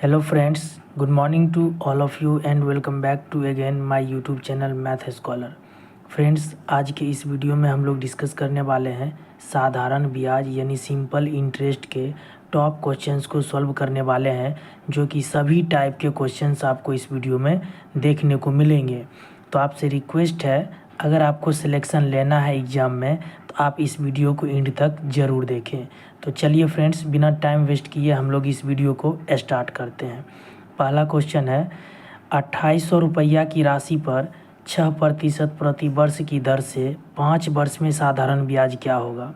Hello friends, good morning to all of you and welcome back to again my YouTube channel Math Scholar. Friends, आज के इस video में हम लोग discuss करने वाले हैं साधारण ब्याज यानी सिंपल इंटरेस्ट के टॉप क्वेश्चंस को सॉल्व करने वाले हैं, जो कि सभी टाइप के क्वेश्चंस आपको इस वीडियो में देखने को मिलेंगे। तो आपसे रिक्वेस्ट है, अगर आपको सिलेक्शन लेना है एग्ज़ाम में तो आप इस वीडियो को एंड तक ज़रूर देखें। तो चलिए फ्रेंड्स, बिना टाइम वेस्ट किए हम लोग इस वीडियो को स्टार्ट करते हैं। पहला क्वेश्चन है, 2800 रुपया की राशि पर 6% प्रति वर्ष की दर से 5 वर्ष में साधारण ब्याज क्या होगा।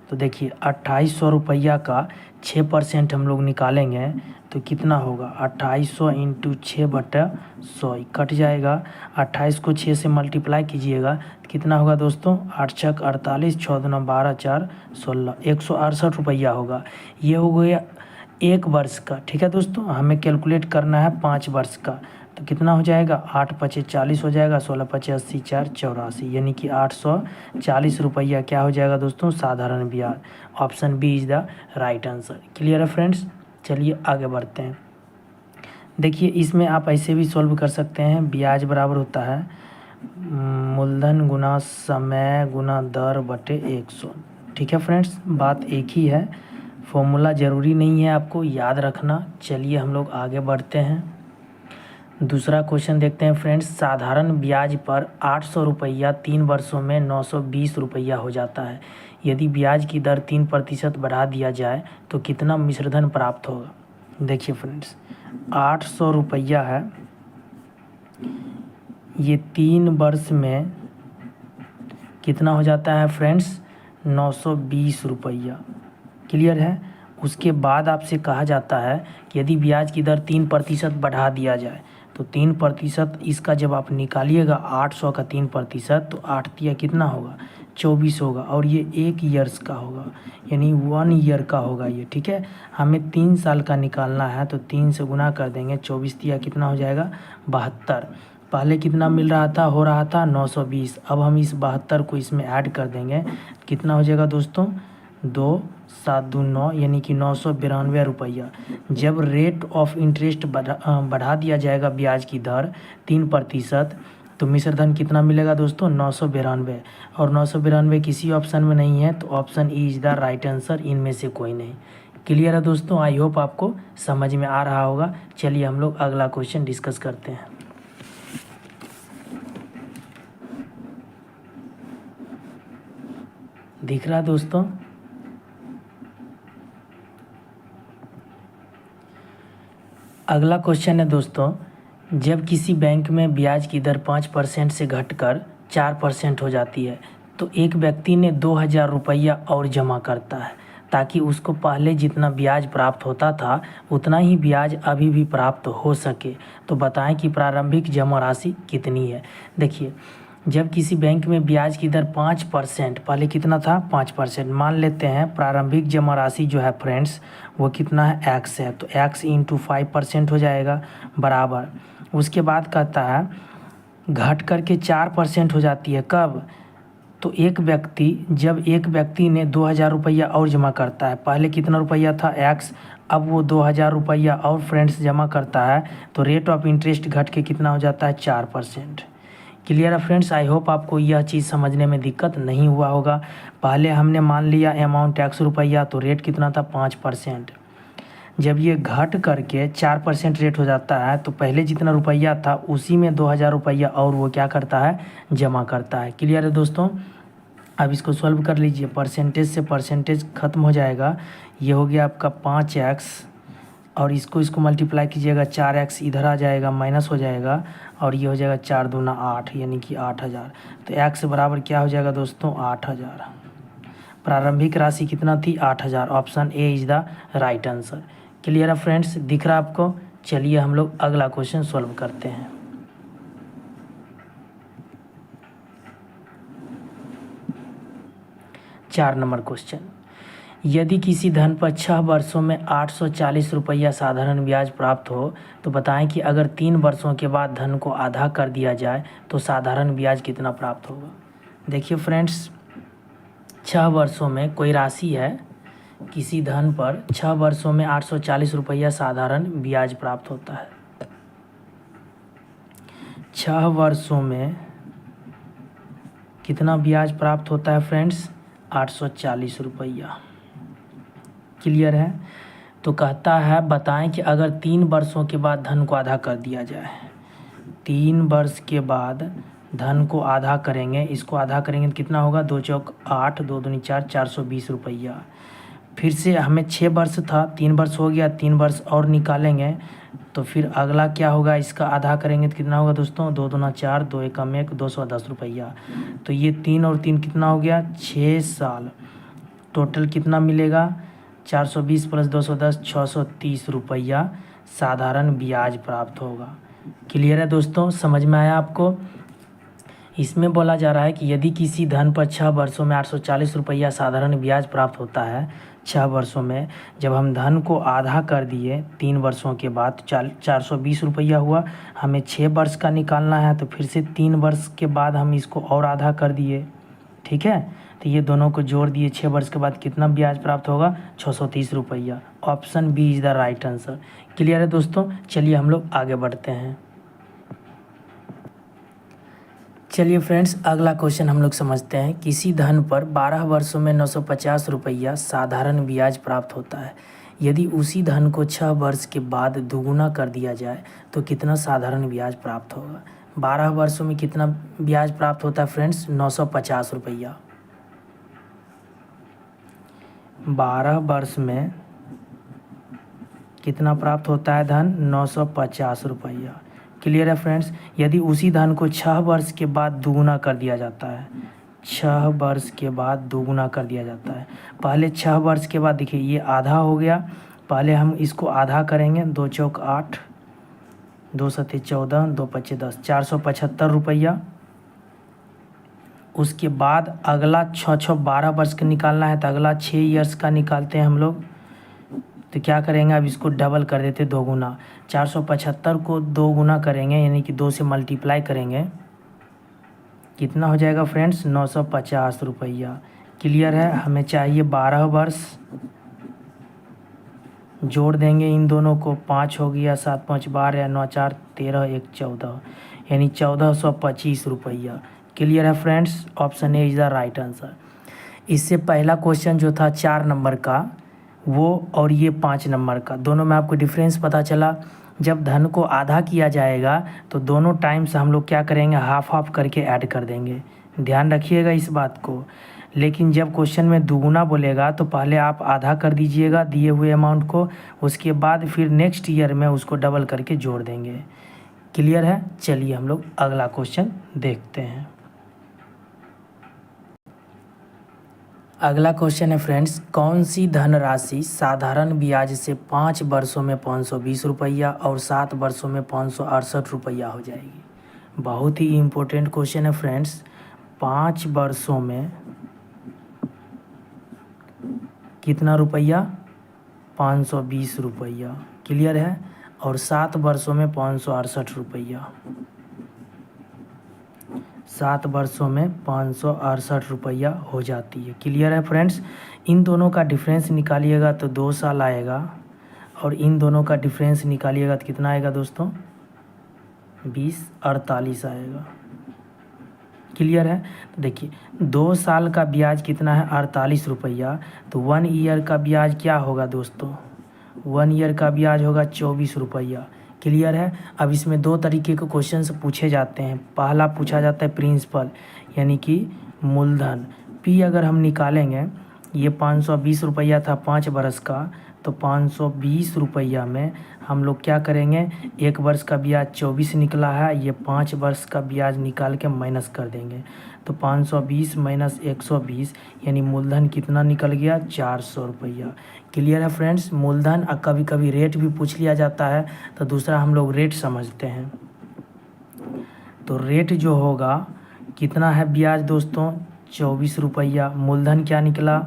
तो देखिए, 2800 रुपया का 6% हम लोग निकालेंगे तो कितना होगा। 2800 इंटू 6/100 कट जाएगा। 28 को 6 से मल्टीप्लाई कीजिएगा तो कितना होगा दोस्तों। 8 छक 48, 6 दूना 12, 4 16, 168 रुपया होगा। ये हो गया एक वर्ष का। ठीक है दोस्तों, हमें कैलकुलेट करना है 5 वर्ष का। तो कितना हो जाएगा, 8 पचे 40 हो जाएगा, 16 पचे 80, 4 84, यानी कि 840 रुपया क्या हो जाएगा दोस्तों, साधारण ब्याज। Option B is the right answer. Clear है फ्रेंड्स, चलिए आगे बढ़ते हैं। देखिए, इसमें आप ऐसे भी सॉल्व कर सकते हैं। ब्याज बराबर होता है मूलधन गुना समय गुना दर बटे 100। ठीक है फ्रेंड्स, बात एक ही है, फॉर्मूला ज़रूरी नहीं है आपको याद रखना। चलिए हम लोग आगे बढ़ते हैं। दूसरा क्वेश्चन देखते हैं फ्रेंड्स। साधारण ब्याज पर 800 रुपया 3 वर्षों में 920 रुपया हो जाता है। यदि ब्याज की दर 3% बढ़ा दिया जाए तो कितना मिश्रधन प्राप्त होगा। देखिए फ्रेंड्स, 800 रुपया है, ये 3 वर्ष में कितना हो जाता है फ्रेंड्स, 920 रुपया। क्लियर है। उसके बाद आपसे कहा जाता है कि यदि ब्याज की दर 3% बढ़ा दिया जाए तो 3% इसका जब आप निकालिएगा 800 का 3% तो 8 तिया कितना होगा, 24 होगा। और ये 1 ईयर्स का होगा, यानी 1 ईयर का होगा ये। ठीक है, हमें 3 साल का निकालना है तो 3 से गुना कर देंगे। 24 तिया कितना हो जाएगा, 72। पहले कितना मिल रहा था, हो रहा था 920। अब हम इस 72 को इसमें ऐड कर देंगे, कितना हो जाएगा दोस्तों, 2 7 2 9, यानी कि 992 रुपया। जब रेट ऑफ इंटरेस्ट बढ़ा दिया जाएगा ब्याज की दर 3%, तो मिश्रधन कितना मिलेगा दोस्तों, 992। और 992 किसी ऑप्शन में नहीं है, तो option E is the right answer, इनमें से कोई नहीं। क्लियर है दोस्तों, आई होप आपको समझ में आ रहा होगा। चलिए हम लोग अगला क्वेश्चन डिस्कस करते हैं। दिख रहा दोस्तों। अगला क्वेश्चन है दोस्तों, जब किसी बैंक में ब्याज की दर 5% से घटकर 4% हो जाती है तो एक व्यक्ति ने 2000 रुपया और जमा करता है ताकि उसको पहले जितना ब्याज प्राप्त होता था उतना ही ब्याज अभी भी प्राप्त हो सके। तो बताएं कि प्रारंभिक जमा राशि कितनी है। देखिए, जब किसी बैंक में ब्याज की दर 5%, पहले कितना था, 5%, मान लेते हैं प्रारंभिक जमा राशि जो है फ्रेंड्स वो कितना है, x है, तो x इंटू 5% हो जाएगा बराबर। उसके बाद कहता है घट करके 4% हो जाती है, कब, तो जब एक व्यक्ति ने 2000 रुपया और जमा करता है, पहले कितना रुपया था, x, अब वो 2000 रुपया और फ्रेंड्स जमा करता है तो रेट ऑफ इंटरेस्ट घट के कितना हो जाता है, 4%। क्लियर है फ्रेंड्स, आई होप आपको यह चीज़ समझने में दिक्कत नहीं हुआ होगा। पहले हमने मान लिया अमाउंट x रुपया, तो रेट कितना था, 5%। जब ये घट करके 4% रेट हो जाता है तो पहले जितना रुपया था उसी में 2000 रुपया और वो क्या करता है, जमा करता है। क्लियर है दोस्तों, अब इसको सॉल्व कर लीजिए। परसेंटेज से परसेंटेज ख़त्म हो जाएगा, ये हो गया आपका 5x, और इसको मल्टीप्लाई कीजिएगा, 4x इधर आ जाएगा, माइनस हो जाएगा, और ये हो जाएगा 4 दूना 8, यानी कि 8000। तो x बराबर क्या हो जाएगा दोस्तों, 8000। प्रारंभिक राशि कितना थी, 8000। Option A is the right answer. Clear है फ्रेंड्स, दिख रहा आपको। चलिए हम लोग अगला क्वेश्चन सॉल्व करते हैं। चार नंबर क्वेश्चन, यदि किसी धन पर 6 वर्षों में 840 रुपया साधारण ब्याज प्राप्त हो तो बताएं कि अगर 3 वर्षों के बाद धन को आधा कर दिया जाए तो साधारण ब्याज कितना प्राप्त होगा। देखिए फ्रेंड्स, 6 वर्षों में कोई राशि है, किसी धन पर 6 वर्षों में 840 रुपया साधारण ब्याज प्राप्त होता है। 6 वर्षों में कितना ब्याज प्राप्त होता है फ्रेंड्स? 840 रुपया। क्लियर है? तो कहता है बताएं कि अगर 3 वर्षों के बाद धन को आधा कर दिया जाए, 3 वर्ष के बाद धन को आधा करेंगे, इसको आधा करेंगे तो कितना होगा? 2 चौक 8, 2 दूनी 4, 420 रुपया। फिर से हमें 6 वर्ष था, 3 वर्ष हो गया, 3 वर्ष और निकालेंगे तो फिर अगला क्या होगा? इसका आधा करेंगे तो कितना होगा दोस्तों? 2 दूना 4, 2 एकम 1, 210 रुपया। तो ये 3 और 3 कितना हो गया? 6 साल। टोटल कितना मिलेगा? 420 प्लस 210, 630 रुपया साधारण ब्याज प्राप्त होगा। क्लियर है दोस्तों? समझ में आया आपको? इसमें बोला जा रहा है कि यदि किसी धन पर 6 वर्षों में 840 रुपया साधारण ब्याज प्राप्त होता है, 6 वर्षों में जब हम धन को आधा कर दिए 3 वर्षों के बाद 420 रुपया हुआ, हमें 6 वर्ष का निकालना है तो फिर से 3 वर्ष के बाद हम इसको और आधा कर दिए। ठीक है, तो ये दोनों को जोड़ दिए, 6 वर्ष के बाद कितना ब्याज प्राप्त होगा? 630 रुपया। Option B is the right answer. Clear है दोस्तों? चलिए हम लोग आगे बढ़ते हैं। चलिए फ्रेंड्स, अगला क्वेश्चन हम लोग समझते हैं। किसी धन पर 12 वर्षों में 950 रुपया साधारण ब्याज प्राप्त होता है। यदि उसी धन को 6 वर्ष के बाद दोगुना कर दिया जाए तो कितना साधारण ब्याज प्राप्त होगा? 12 वर्षों में कितना ब्याज प्राप्त होता है फ्रेंड्स? 950 रुपया। 12 वर्ष में कितना प्राप्त होता है धन? 950 रुपया। क्लियर है फ्रेंड्स? यदि उसी धन को 6 वर्ष के बाद दोगुना कर दिया जाता है, 6 वर्ष के बाद दोगुना कर दिया जाता है। पहले 6 वर्ष के बाद देखिए ये आधा हो गया, पहले हम इसको आधा करेंगे, 2 चौक 8, 2 सत्ते 14, 2 पच्चे 10, 475 रुपया। उसके बाद अगला 6 12 वर्ष का निकालना है तो अगला 6 ईयर्स का निकालते हैं हम लोग। तो क्या करेंगे? अब इसको डबल कर देते, 2 गुना। 475 को 2 गुना करेंगे यानी कि 2 से मल्टीप्लाई करेंगे, कितना हो जाएगा फ्रेंड्स? 950 रुपया। क्लियर है? हमें चाहिए 12 वर्ष, जोड़ देंगे इन दोनों को, 5 हो गया, 7 5 12, 9 4 13, 1 14, यानी 1425 रुपया। क्लियर है friends? Option A is the right answer. इससे पहला क्वेश्चन जो था 4 नंबर का वो और ये 5 नंबर का, दोनों में आपको डिफरेंस पता चला। जब धन को आधा किया जाएगा तो दोनों टाइम्स हम लोग क्या करेंगे? हाफ हाफ करके ऐड कर देंगे। ध्यान रखिएगा इस बात को। लेकिन जब क्वेश्चन में दुगुना बोलेगा तो पहले आप आधा कर दीजिएगा दिए हुए अमाउंट को, उसके बाद फिर नेक्स्ट ईयर में उसको डबल करके जोड़ देंगे। क्लियर है? चलिए हम लोग अगला क्वेश्चन देखते हैं। अगला क्वेश्चन है फ्रेंड्स, कौन सी धनराशि साधारण ब्याज से 5 वर्षों में 520 रुपया और 7 वर्षों में 568 रुपया हो जाएगी? बहुत ही इम्पोर्टेंट क्वेश्चन है फ्रेंड्स। 5 वर्षों में कितना रुपया? 520 रुपया। क्लियर है? और 7 वर्षों में 568 रुपया। 7 वर्षों में 568 रुपया हो जाती है। क्लियर है फ्रेंड्स? इन दोनों का डिफरेंस निकालिएगा तो 2 साल आएगा, और इन दोनों का डिफरेंस निकालिएगा तो कितना आएगा दोस्तों? 20 48 आएगा। क्लियर है? तो देखिए 2 साल का ब्याज कितना है? 48 रुपया। तो 1 ईयर का ब्याज क्या होगा दोस्तों? 1 ईयर का ब्याज होगा 24 रुपया। क्लियर है? अब इसमें 2 तरीके के क्वेश्चन पूछे जाते हैं। पहला पूछा जाता है प्रिंसिपल यानी कि मूलधन। पी अगर हम निकालेंगे, ये 520 रुपया था 5 वर्ष का, तो 520 रुपया में हम लोग क्या करेंगे? 1 वर्ष का ब्याज 24 निकला है, ये 5 वर्ष का ब्याज निकाल के माइनस कर देंगे। तो 520 माइनस 120 यानी मूलधन कितना निकल गया? 400 रुपया। क्लियर है फ्रेंड्स? मूलधन कभी कभी रेट भी पूछ लिया जाता है, तो दूसरा हम लोग रेट समझते हैं। तो रेट जो होगा कितना है ब्याज दोस्तों? 24 रुपया। मूलधन क्या निकला?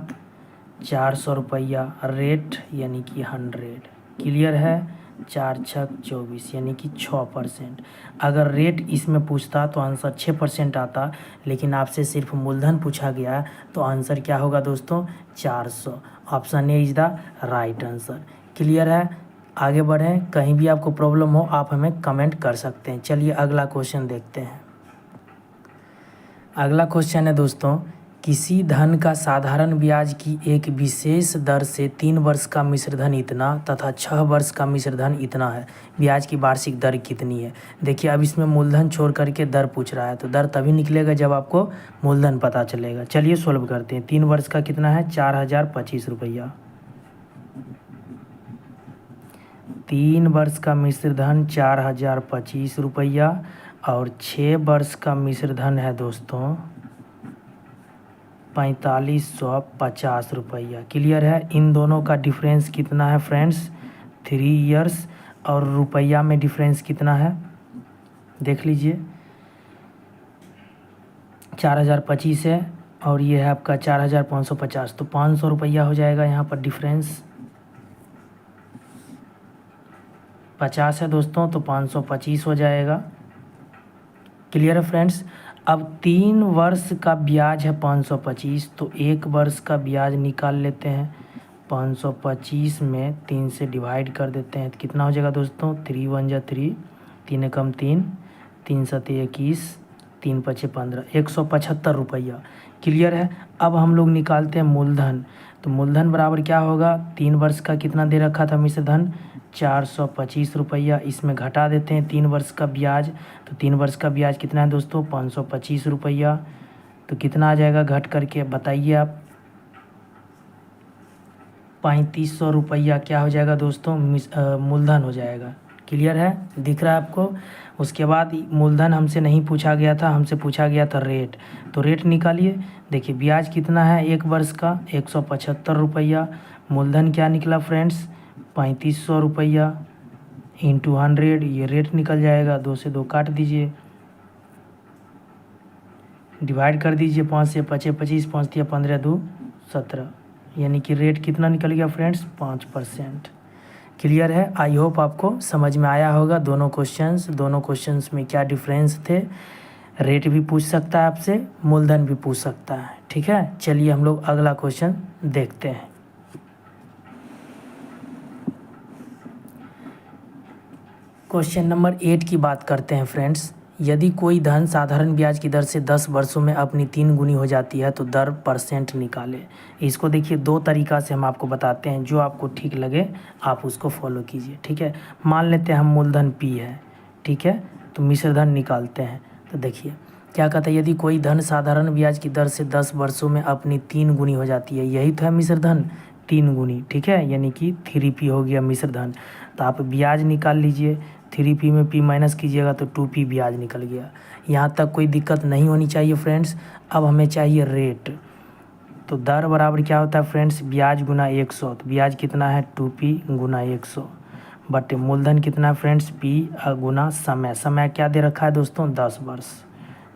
400 रुपया। रेट यानी कि 100। क्लियर है। 4 छक 24 यानी कि 6%। अगर रेट इसमें पूछता तो आंसर 6% आता, लेकिन आपसे सिर्फ मूलधन पूछा गया तो आंसर क्या होगा दोस्तों? 400। Option A is the right answer. Clear है। आगे बढ़ें, कहीं भी आपको प्रॉब्लम हो आप हमें कमेंट कर सकते हैं। चलिए अगला क्वेश्चन देखते हैं। अगला क्वेश्चन है दोस्तों, किसी धन का साधारण ब्याज की एक विशेष दर से 3 वर्ष का मिश्रधन इतना तथा 6 वर्ष का मिश्रधन इतना है, ब्याज की वार्षिक दर कितनी है? देखिए अब इसमें मूलधन छोड़ करके दर पूछ रहा है, तो दर तभी निकलेगा जब आपको मूलधन पता चलेगा। चलिए सॉल्व करते हैं। 3 वर्ष का कितना है? 4025 रुपया। 3 वर्ष का मिश्रधन 4025 रुपया और 6 वर्ष का मिश्रधन है दोस्तों 4550 रुपया। क्लियर है। इन दोनों का डिफरेंस कितना है फ्रेंड्स? 3 ईयर्स। और रुपया में डिफरेंस कितना है देख लीजिए। 4025 है और ये है आपका 4550, तो 500 रुपया हो जाएगा यहाँ पर डिफरेंस। 50 है दोस्तों तो 525 हो जाएगा। क्लियर है फ्रेंड्स। अब 3 वर्ष का ब्याज है 525, तो 1 वर्ष का ब्याज निकाल लेते हैं। 525 में 3 से डिवाइड कर देते हैं तो कितना हो जाएगा दोस्तों? 3 1 जा 3, 3 एकम 3, 3 7 21, 3 5 15, 175 रुपया। क्लियर है। अब हम लोग निकालते हैं मूलधन, तो मूलधन बराबर क्या होगा? 3 वर्ष का कितना दे रखा था मिश्रधन? 425 रुपया। इसमें घटा देते हैं 3 वर्ष का ब्याज, तो 3 वर्ष का ब्याज कितना है दोस्तों? 525 रुपया। तो कितना आ जाएगा घट करके बताइए आप? 3500 रुपया क्या हो जाएगा दोस्तों? मूलधन हो जाएगा। क्लियर है, दिख रहा है आपको? उसके बाद मूलधन हमसे नहीं पूछा गया था, हमसे पूछा गया था रेट, तो रेट निकालिए। देखिए ब्याज कितना है 1 वर्ष का? 175 रुपया। मूलधन क्या निकला फ्रेंड्स? 3500 रुपया इंटू 100, ये रेट निकल जाएगा। 2 से 2 काट दीजिए, डिवाइड कर दीजिए। 5 से 5 25, 5 दिया 15 2 17, यानी कि रेट कितना निकल गया फ्रेंड्स? 5%। क्लियर है। आई होप आपको समझ में आया होगा दोनों क्वेश्चंस में क्या डिफरेंस थे। रेट भी पूछ सकता है आपसे, मूलधन भी पूछ सकता है। ठीक है, चलिए हम लोग अगला क्वेश्चन देखते हैं। क्वेश्चन नंबर 8 की बात करते हैं फ्रेंड्स। यदि कोई धन साधारण ब्याज की दर से 10 वर्षों में अपनी 3 गुनी हो जाती है तो दर परसेंट निकाले। इसको देखिए 2 तरीक़ा से हम आपको बताते हैं, जो आपको ठीक लगे आप उसको फॉलो कीजिए। ठीक है, मान लेते हैं हम मूलधन P है, ठीक है, तो मिश्रधन निकालते हैं। तो देखिए क्या कहता है, यदि कोई धन साधारण ब्याज की दर से 10 वर्षों में अपनी 3 गुनी हो जाती है, यही तो है मिश्रधन, 3 गुनी। ठीक है, यानी कि 3P हो गया मिश्रधन। तो आप ब्याज निकाल लीजिए, 3P में P माइनस कीजिएगा तो 2P ब्याज निकल गया। यहाँ तक कोई दिक्कत नहीं होनी चाहिए फ्रेंड्स। अब हमें चाहिए रेट, तो दर बराबर क्या होता है फ्रेंड्स? ब्याज गुना 100, तो ब्याज कितना है? 2P गुना 100 बटे मूलधन कितना है फ्रेंड्स? P गुना समय। समय क्या दे रखा है दोस्तों? 10 वर्ष।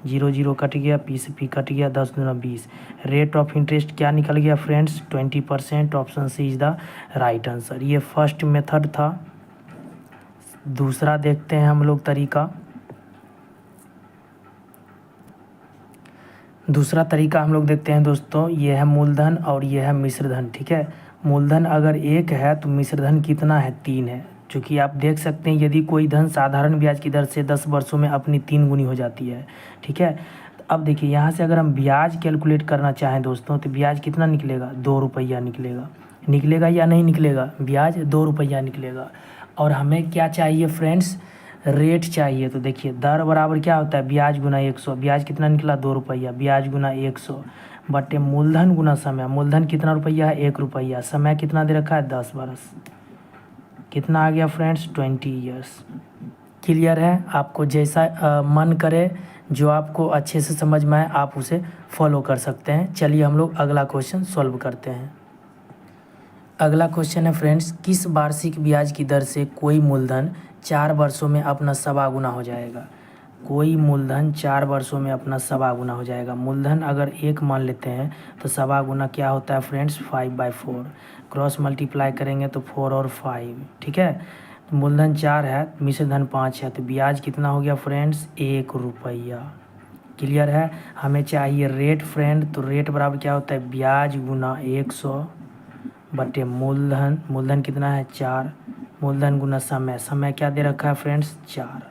0 0 कट गया, P से P कट गया, 10 दूना 20। रेट ऑफ इंटरेस्ट क्या निकल गया friends? 20%। Option C is the right answer. ये फर्स्ट मेथड था। दूसरा देखते हैं हम लोग तरीका। दूसरा तरीका हम लोग देखते हैं दोस्तों, ये है मूलधन और ये है मिश्रधन। ठीक है, मूलधन अगर 1 है तो मिश्रधन कितना है? 3 है। चूँकि आप देख सकते हैं यदि कोई धन साधारण ब्याज की दर से 10 वर्षों में अपनी 3 गुनी हो जाती है। ठीक है, तो अब देखिए यहाँ से अगर हम ब्याज कैलकुलेट करना चाहें दोस्तों तो ब्याज कितना निकलेगा? 2 रुपया निकलेगा। निकलेगा या नहीं निकलेगा? ब्याज 2 रुपया निकलेगा। और हमें क्या चाहिए फ्रेंड्स? रेट चाहिए। तो देखिए दर बराबर क्या होता है? ब्याज गुना 100। ब्याज कितना निकला? 2 रुपया। ब्याज गुना 100 बटे मूलधन गुना समय। मूलधन कितना रुपया है? 1 रुपया। समय कितना दे रखा है? 10 वर्ष। कितना आ गया फ्रेंड्स? 20 ईयर्स। क्लियर है। आपको जैसा मन करे, जो आपको अच्छे से समझ में आए आप उसे फॉलो कर सकते हैं। चलिए हम लोग अगला क्वेश्चन सॉल्व करते हैं। अगला क्वेश्चन है फ्रेंड्स, किस वार्षिक ब्याज की दर से कोई मूलधन 4 वर्षों में अपना 1.25 गुना हो जाएगा? कोई मूलधन 4 वर्षों में अपना सवा गुना हो जाएगा। मूलधन अगर 1 मान लेते हैं तो सवा गुना क्या होता है फ्रेंड्स, 5/4। क्रॉस मल्टीप्लाई करेंगे तो 4 और 5, ठीक है। तो मूलधन 4 है, मिश्र धन 5 है, तो ब्याज कितना हो गया फ्रेंड्स, 1 रुपया। क्लियर है। हमें चाहिए रेट फ्रेंड, तो रेट बराबर क्या होता है, ब्याज गुना 100 बटे मूलधन। मूलधन कितना है, 4। मूलधन गुना समय, समय क्या दे रखा है फ्रेंड्स, 4,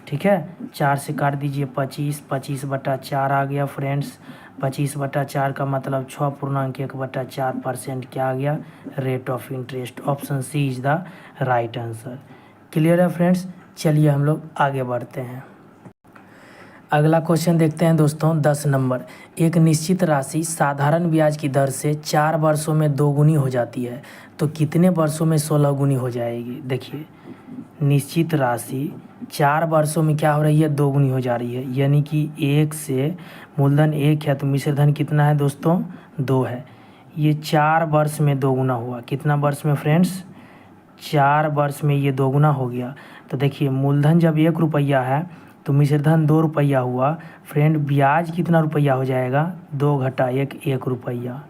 ठीक है। 4 से काट दीजिए 25, 25/4 आ गया फ्रेंड्स। 25/4 का मतलब 6.1/4% क्या आ गया, rate of interest. Option C is the right answer. Clear है फ्रेंड्स। चलिए हम लोग आगे बढ़ते हैं। अगला क्वेश्चन देखते हैं दोस्तों, 10 नंबर। एक निश्चित राशि साधारण ब्याज की दर से 4 वर्षों में 2 गुनी हो जाती है, तो कितने वर्षों में 16 गुनी हो जाएगी। देखिए, निश्चित राशि 4 वर्षों में क्या हो रही है, 2 गुनी हो जा रही है। यानी कि 1 से मूलधन 1 है तो मिश्र धन कितना है दोस्तों, 2 है। ये 4 वर्ष में 2 गुना हुआ। कितना वर्ष में फ्रेंड्स, 4 वर्ष में ये 2 गुना हो गया। तो देखिए, मूलधन जब 1 रुपया है तो मिश्र धन 2 रुपया हुआ। फ्रेंड ब्याज कितना रुपया हो जाएगा, 2 घटा 1, 1 रुपया।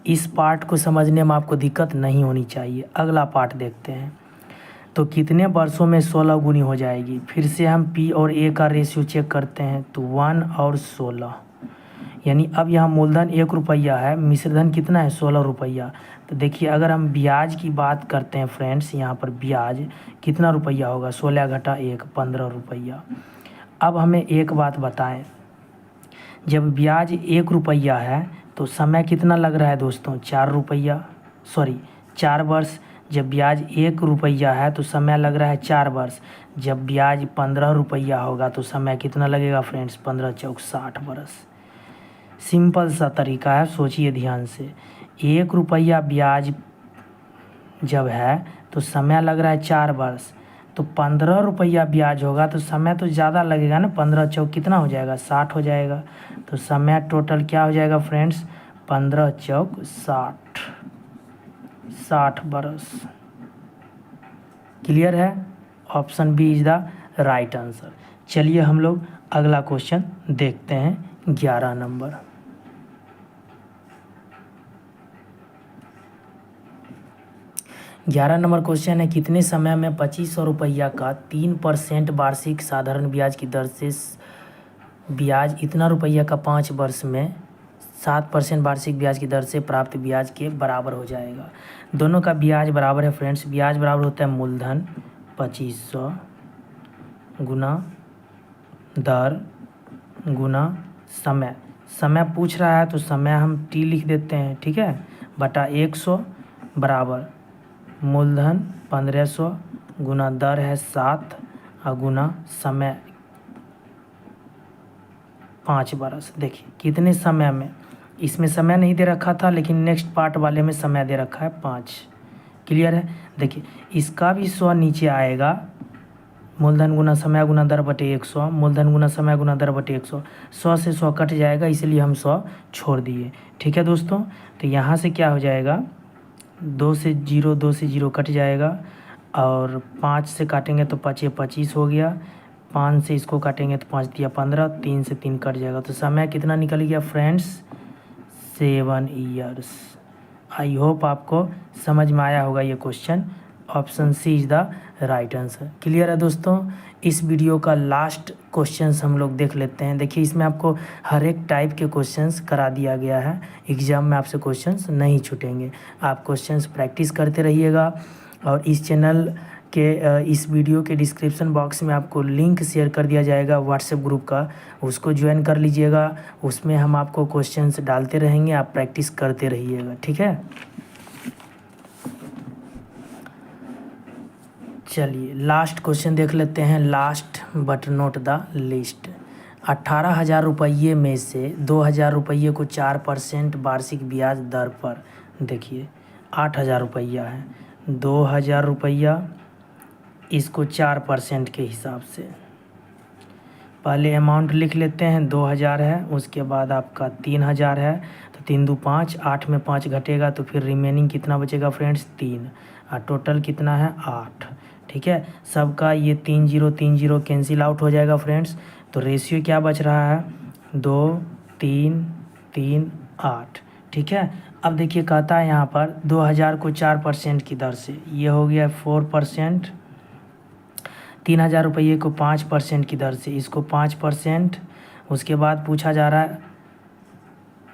इस पार्ट को समझने में आपको दिक्कत नहीं होनी चाहिए। अगला पार्ट देखते हैं। तो कितने वर्षों में 16 गुनी हो जाएगी। फिर से हम पी और ए का रेशियो चेक करते हैं, तो 1 और 16। यानी अब यहाँ मूलधन 1 रुपया है, मिश्र धन कितना है, 16 रुपया। तो देखिए, अगर हम ब्याज की बात करते हैं फ्रेंड्स, यहाँ पर ब्याज कितना रुपया होगा, 16 घटा 1, 15 रुपया। अब हमें एक बात बताएं, जब ब्याज 1 रुपया है तो समय कितना लग रहा है दोस्तों, 4 रुपया, सॉरी 4 वर्ष। जब ब्याज 1 रुपया है तो समय लग रहा है 4 वर्ष। जब ब्याज 15 रुपया होगा तो समय कितना लगेगा फ्रेंड्स, 15 चौक 60 वर्ष। सिंपल सा तरीका है, सोचिए ध्यान से। 1 रुपया ब्याज जब है तो समय लग रहा है 4 वर्ष, तो 15 रुपया ब्याज होगा तो समय तो ज़्यादा लगेगा ना। 15 चौक कितना हो जाएगा, 60 हो जाएगा। तो समय टोटल क्या हो जाएगा फ्रेंड्स, 15 चौक 60 बरस। क्लियर है। Option B is the right answer. चलिए हम लोग अगला क्वेश्चन देखते हैं, 11 नंबर। 11 नंबर क्वेश्चन है, कितने समय में 2500 रुपया का 3% वार्षिक साधारण ब्याज की दर से ब्याज इतना रुपया का 5 वर्ष में 7% वार्षिक ब्याज की दर से प्राप्त ब्याज के बराबर हो जाएगा। दोनों का ब्याज बराबर है फ्रेंड्स। ब्याज बराबर होता है मूलधन 2500 गुना दर गुना समय। समय पूछ रहा है तो समय हम टी लिख देते हैं, ठीक है, बटा 100 बराबर मूलधन 1500 गुना दर है 7 और गुना समय 5 बरस। देखिए कितने समय में, इसमें समय नहीं दे रखा था लेकिन नेक्स्ट पार्ट वाले में समय दे रखा है 5। क्लियर है। देखिए इसका भी 100 नीचे आएगा, मूलधन गुना समय गुना दर बटे 100, मूलधन गुना समय गुना दर बटे 100। 100 से 100 कट जाएगा, इसलिए हम 100 छोड़ दिए। ठीक है दोस्तों, तो यहाँ से क्या हो जाएगा, 2 से 0 कट जाएगा और 5 से काटेंगे तो 5 25 हो गया। 5 से इसको काटेंगे तो 5 दिया 15, 3 से 3 कट जाएगा। तो समय कितना निकल गया फ्रेंड्स, 7 ईयर्स। आई होप आपको समझ में आया होगा ये question. Option C is the right answer. Clear है दोस्तों। इस वीडियो का लास्ट क्वेश्चंस हम लोग देख लेते हैं। देखिए इसमें आपको हर एक टाइप के क्वेश्चंस करा दिया गया है। एग्ज़ाम में आपसे क्वेश्चंस नहीं छूटेंगे। आप क्वेश्चंस प्रैक्टिस करते रहिएगा। और इस चैनल के इस वीडियो के डिस्क्रिप्शन बॉक्स में आपको लिंक शेयर कर दिया जाएगा व्हाट्सएप ग्रुप का, उसको ज्वाइन कर लीजिएगा। उसमें हम आपको क्वेश्चंस डालते रहेंगे, आप प्रैक्टिस करते रहिएगा। ठीक है, चलिए लास्ट क्वेश्चन देख लेते हैं, last but not the list. 18,000 रुपये में से 2,000 रुपये को 4% वार्षिक ब्याज दर पर, देखिए 8,000 रुपया है, 2,000 रुपया इसको 4% के हिसाब से पहले अमाउंट लिख लेते हैं। 2,000 है, उसके बाद आपका 3,000 है, तो 3 2 5, 8 में 5 घटेगा तो फिर रिमेनिंग कितना बचेगा फ्रेंड्स, 3। और टोटल कितना है 8। ठीक है, सबका ये 3 0 3 0 कैंसिल आउट हो जाएगा फ्रेंड्स। तो रेशियो क्या बच रहा है 2 3 3 8। ठीक है, अब देखिए कहता है यहाँ पर 2000 को 4% की दर से, ये हो गया 4%। 3000 रुपये को 5% की दर से, इसको 5%। उसके बाद पूछा जा रहा है,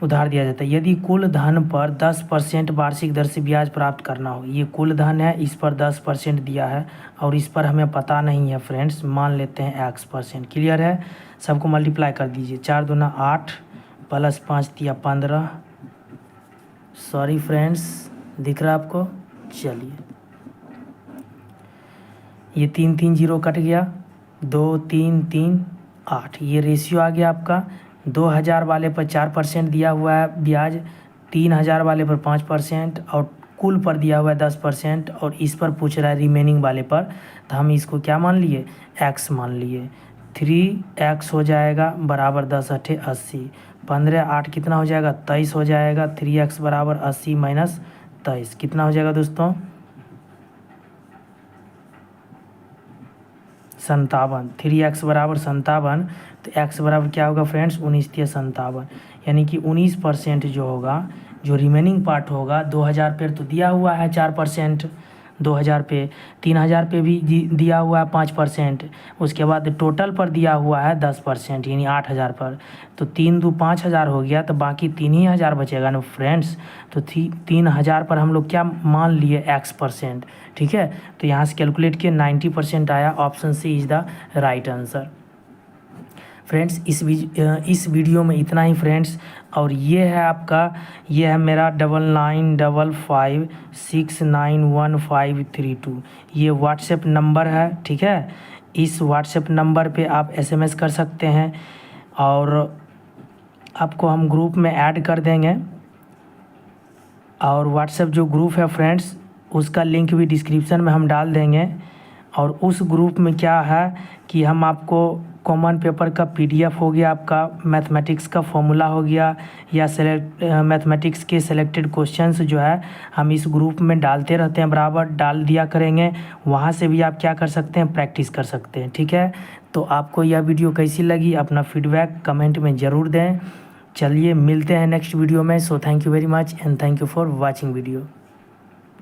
उधार दिया जाता है यदि कुल धन पर 10% वार्षिक दर से ब्याज प्राप्त करना हो। ये कुल धन है, इस पर 10% दिया है और इस पर हमें पता नहीं है फ्रेंड्स, मान लेते हैं x%। क्लियर है, सबको मल्टीप्लाई कर दीजिए। 4 दूना 8 प्लस 5 दिया 15। सॉरी फ्रेंड्स, दिख रहा है आपको? चलिए, ये 3 3 0 कट गया, 2 3 3 8। ये रेशियो आ गया आपका। 2000 वाले पर 4% दिया हुआ है ब्याज, 3000 वाले पर 5% और कुल पर दिया हुआ है 10%, और इस पर पूछ रहा है रिमेनिंग वाले पर। तो हम इसको क्या मान लिए, x मान लिए। 3x हो जाएगा बराबर 10 8 80, 15 8 कितना हो जाएगा 23 हो जाएगा। 3x बराबर 80 माइनस 23 कितना हो जाएगा दोस्तों 57। 3x बराबर 57, तो x बराबर क्या होगा फ्रेंड्स 19 × 57, यानी कि 19% जो होगा, जो रिमेनिंग पार्ट होगा 2000 पे तो दिया हुआ है 4%, 2000 पे, 3000 पे भी दिया हुआ है 5%, उसके बाद टोटल पर दिया हुआ है 10% यानी 8000 पर। तो 3 2 5000 हो गया, तो बाकी 3000 बचेगा ना फ्रेंड्स। तो 3000 पर हम लोग क्या मान लिए x%। ठीक है, तो यहाँ से कैलकुलेट किए 90% आया। Option C is the right answer. Friends इस वीडियो में इतना ही फ्रेंड्स। और ये है आपका, ये है मेरा 9955691532, ये व्हाट्सएप नंबर है। ठीक है, इस व्हाट्सएप नंबर पे आप SMS कर सकते हैं और आपको हम ग्रुप में ऐड कर देंगे। और व्हाट्सएप जो ग्रुप है फ्रेंड्स, उसका लिंक भी डिस्क्रिप्शन में हम डाल देंगे। और उस ग्रुप में क्या है कि हम आपको कॉमन पेपर का PDF हो गया, आपका मैथमेटिक्स का फॉर्मूला हो गया, या मैथमेटिक्स के सिलेक्टेड क्वेश्चंस जो है हम इस ग्रुप में डालते रहते हैं, बराबर डाल दिया करेंगे। वहाँ से भी आप क्या कर सकते हैं, प्रैक्टिस कर सकते हैं। ठीक है, तो आपको यह वीडियो कैसी लगी, अपना फीडबैक कमेंट में ज़रूर दें। चलिए मिलते हैं नेक्स्ट वीडियो में। So thank you very much and thank you for watching video.